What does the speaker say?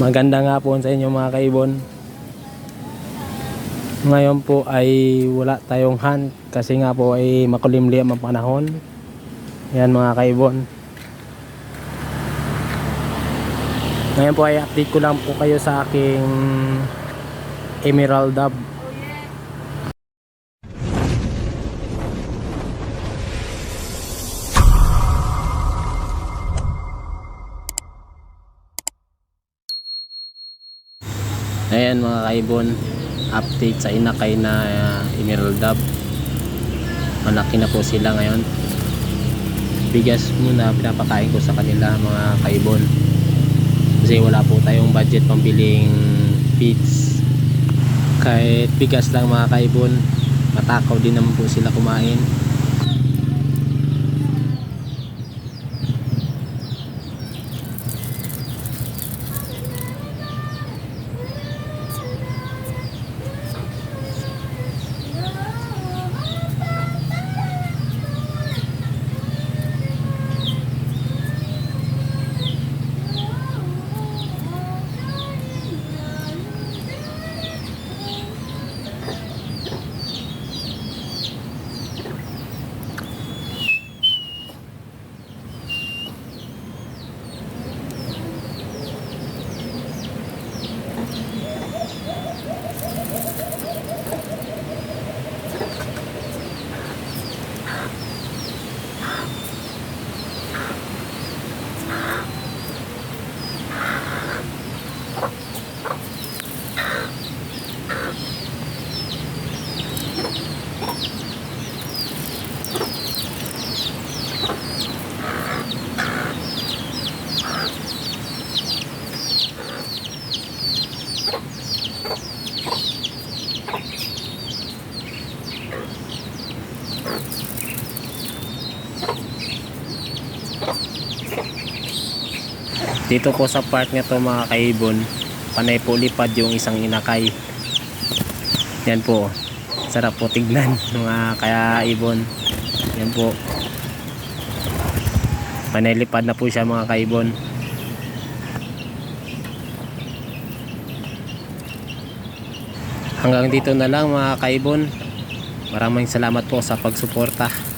Maganda nga po sa inyo mga kaibon. Ngayon po ay wala tayong hunt kasi nga po ay makulimlim ang panahon. Yan mga kaibon. Ngayon po ay update ko lang po kayo sa aking Emerald Dove. Ayan mga kaibon, update sa inakay na Emerald Dove. Malaki na po sila ngayon. Bigas muna pinapakain ko sa kanila mga kaibon, kasi wala po tayong budget pambiling feeds. Kahit bigas lang mga kaibon, matakaw din naman po sila kumain. Dito po sa park na to mga kaibon, panay po lipad yung isang inakay. Yan po, sarap po tignan mga kaibon. Yan po, panay lipad na po siya mga kaibon. Hanggang dito na lang mga kaibon. Maraming salamat po sa pagsuporta.